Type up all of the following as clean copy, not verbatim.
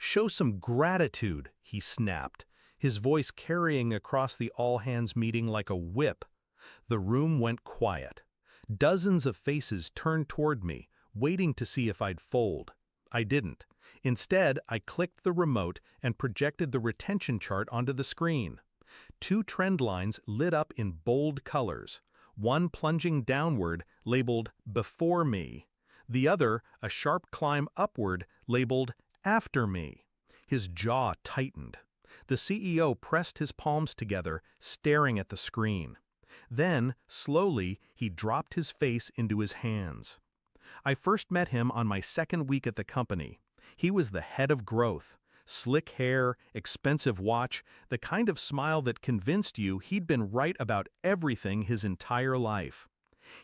"Show some gratitude," he snapped, his voice carrying across the all-hands meeting like a whip. The room went quiet. Dozens of faces turned toward me, waiting to see if I'd fold. I didn't. Instead, I clicked the remote and projected the retention chart onto the screen. Two trend lines lit up in bold colors, one plunging downward, labeled "Before Me," the other a sharp climb upward, labeled "After Me." His jaw tightened. The CEO pressed his palms together, staring at the screen. Then, slowly, he dropped his face into his hands. I first met him on my second week at the company. He was the head of growth. Slick hair, expensive watch, the kind of smile that convinced you he'd been right about everything his entire life.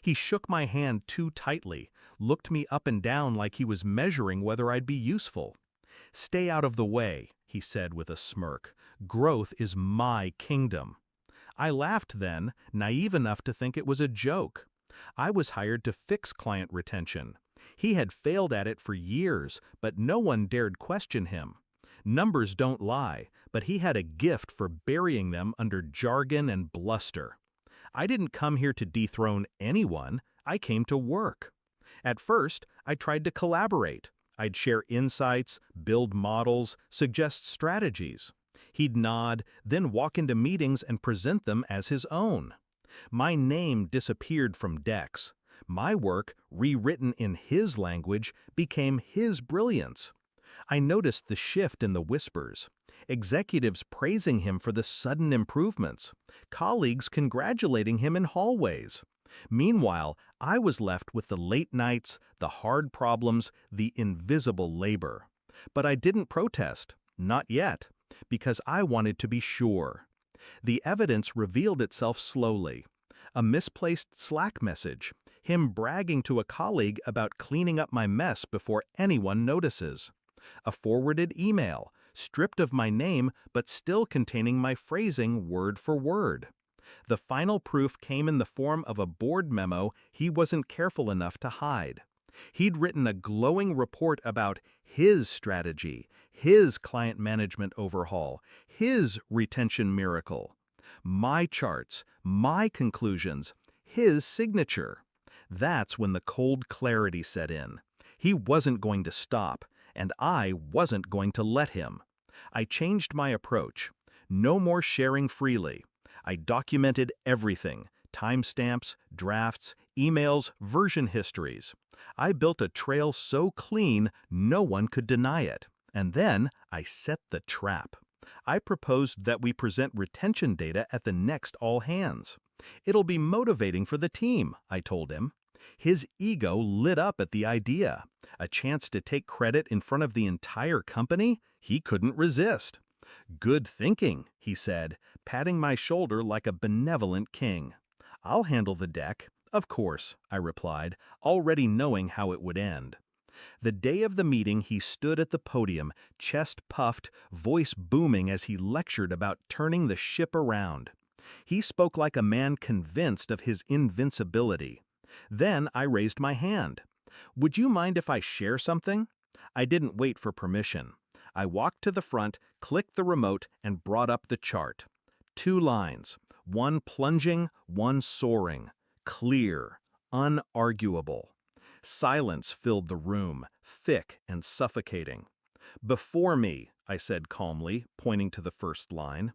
He shook my hand too tightly, looked me up and down like he was measuring whether I'd be useful. "Stay out of the way," he said with a smirk. "Growth is my kingdom." I laughed then, naive enough to think it was a joke. I was hired to fix client retention. He had failed at it for years, but no one dared question him. Numbers don't lie, but he had a gift for burying them under jargon and bluster. I didn't come here to dethrone anyone, I came to work. At first, I tried to collaborate. I'd share insights, build models, suggest strategies. He'd nod, then walk into meetings and present them as his own. My name disappeared from decks. My work, rewritten in his language, became his brilliance. I noticed the shift in the whispers. Executives praising him for the sudden improvements. Colleagues congratulating him in hallways. Meanwhile, I was left with the late nights, the hard problems, the invisible labor. But I didn't protest. Not yet. Because I wanted to be sure. The evidence revealed itself slowly. A misplaced Slack message, him bragging to a colleague about cleaning up my mess before anyone notices. A forwarded email, stripped of my name but still containing my phrasing word for word. The final proof came in the form of a board memo he wasn't careful enough to hide. He'd written a glowing report about his strategy, his client management overhaul, his retention miracle. My charts, my conclusions, his signature. That's when the cold clarity set in. He wasn't going to stop, and I wasn't going to let him. I changed my approach. No more sharing freely. I documented everything. Timestamps, drafts, emails, version histories. I built a trail so clean no one could deny it. And then I set the trap. I proposed that we present retention data at the next all hands. "It'll be motivating for the team," I told him. His ego lit up at the idea. A chance to take credit in front of the entire company? He couldn't resist. "Good thinking," he said, patting my shoulder like a benevolent king. "I'll handle the deck." "Of course," I replied, already knowing how it would end. The day of the meeting he stood at the podium, chest puffed, voice booming as he lectured about turning the ship around. He spoke like a man convinced of his invincibility. Then I raised my hand. "Would you mind if I share something?" I didn't wait for permission. I walked to the front, clicked the remote, and brought up the chart. 2 lines, one plunging, one soaring. Clear, unarguable. Silence filled the room, thick and suffocating. "Before me," I said calmly, pointing to the first line.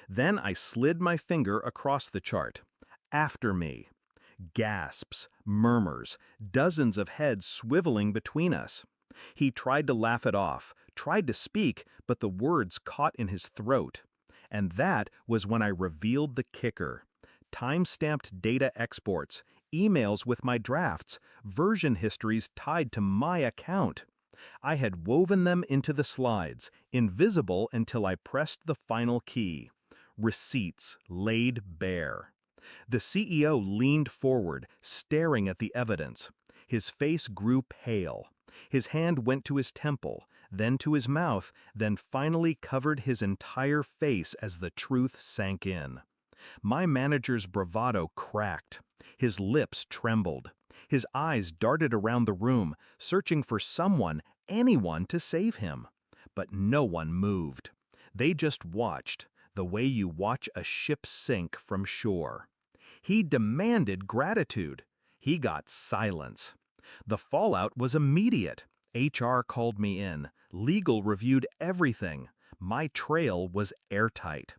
Then I slid my finger across the chart. "After me." Gasps, murmurs, dozens of heads swiveling between us. He tried to laugh it off, tried to speak, but the words caught in his throat. And that was when I revealed the kicker. Time-stamped data exports, emails with my drafts, version histories tied to my account. I had woven them into the slides, invisible until I pressed the final key. Receipts laid bare. The CEO leaned forward, staring at the evidence. His face grew pale. His hand went to his temple, then to his mouth, then finally covered his entire face as the truth sank in. My manager's bravado cracked. His lips trembled. His eyes darted around the room, searching for someone, anyone to save him. But no one moved. They just watched, the way you watch a ship sink from shore. He demanded gratitude. He got silence. The fallout was immediate. HR called me in. Legal reviewed everything. My trail was airtight.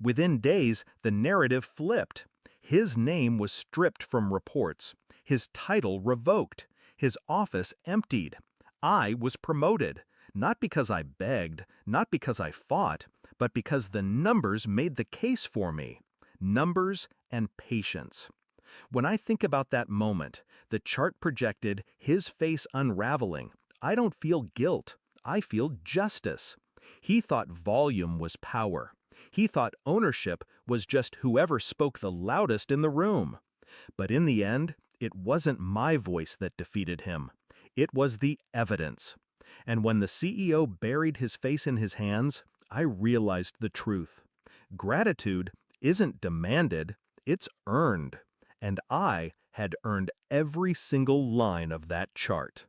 Within days, the narrative flipped. His name was stripped from reports. His title revoked. His office emptied. I was promoted. Not because I begged, not because I fought, but because the numbers made the case for me. Numbers and patience. When I think about that moment, the chart projected his face unraveling, I don't feel guilt. I feel justice. He thought volume was power. He thought ownership was just whoever spoke the loudest in the room. But in the end, it wasn't my voice that defeated him. It was the evidence. And when the CEO buried his face in his hands, I realized the truth. Gratitude isn't demanded, it's earned. And I had earned every single line of that chart.